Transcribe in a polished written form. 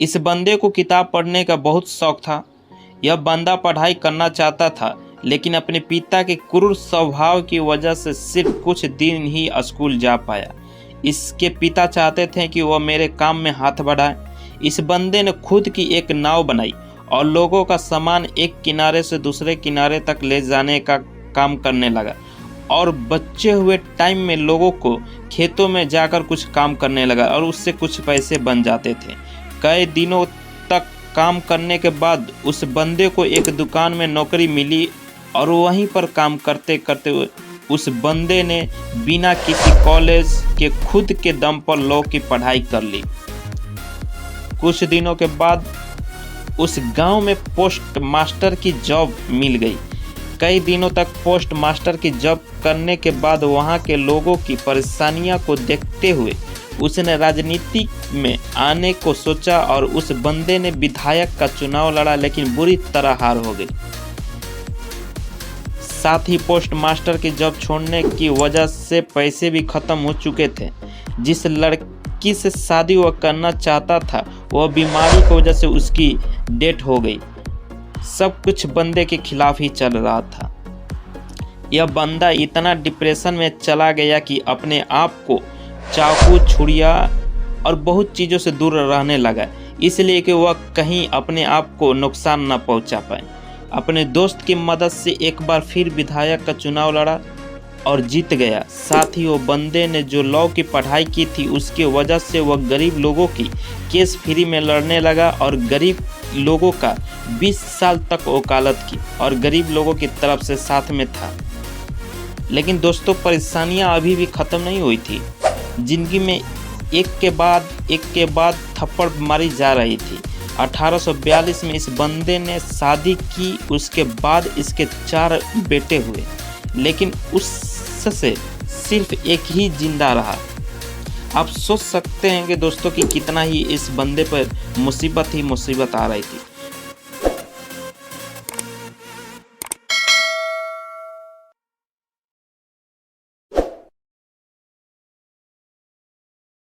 इस बंदे को किताब पढ़ने का बहुत शौक था। यह बंदा पढ़ाई करना चाहता था, लेकिन अपने पिता के क्रूर स्वभाव की वजह से सिर्फ कुछ दिन ही स्कूल जा पाया। इसके पिता चाहते थे कि वह मेरे काम में हाथ बढ़ाए। इस बंदे ने खुद की एक नाव बनाई और लोगों का सामान एक किनारे से दूसरे किनारे तक ले जाने का काम करने लगा और बचे हुए टाइम में लोगों को खेतों में जाकर कुछ काम करने लगा और उससे कुछ पैसे बन जाते थे। कई दिनों तक काम करने के बाद उस बंदे को एक दुकान में नौकरी मिली और वहीं पर काम करते करते उस बंदे ने बिना किसी कॉलेज के खुद के दम पर लॉ की पढ़ाई कर ली। कुछ दिनों के बाद उस गांव में पोस्ट मास्टर की जॉब मिल गई। कई दिनों तक पोस्ट मास्टर की जॉब करने के बाद वहां के लोगों की परेशानियों को देखते हुए उसने राजनीति में आने को सोचा और उस बंदे ने विधायक का चुनाव लड़ा, लेकिन बुरी तरह हार हो गई। साथ ही पोस्ट मास्टर की जॉब छोड़ने की वजह से पैसे भी खत्म हो चुके थे। जिस लड़की से शादी वह करना चाहता था वह बीमारी की वजह से उसकी डेथ हो गई। सब कुछ बंदे के खिलाफ ही चल रहा था। यह बंदा इतना डिप्रेशन में चला गया कि अपने आप को चाकू, छुरिया और बहुत चीज़ों से दूर रहने लगा, इसलिए कि वह कहीं अपने आप को नुकसान न पहुंचा पाए। अपने दोस्त की मदद से एक बार फिर विधायक का चुनाव लड़ा और जीत गया। साथ ही वो बंदे ने जो लॉ की पढ़ाई की थी उसकी वजह से वह गरीब लोगों की केस फ्री में लड़ने लगा और गरीब लोगों का 20 साल तक वकालत की और गरीब लोगों की तरफ से साथ में था। लेकिन दोस्तों, परेशानियां अभी भी ख़त्म नहीं हुई थी। जिंदगी में एक के बाद थप्पड़ मारी जा रही थी। 1842 में इस बंदे ने शादी की, उसके बाद इसके 4 बेटे हुए, लेकिन उससे सिर्फ एक ही जिंदा रहा। आप सोच सकते हैं कि दोस्तों कि कितना ही इस बंदे पर मुसीबत ही मुसीबत आ रही थी।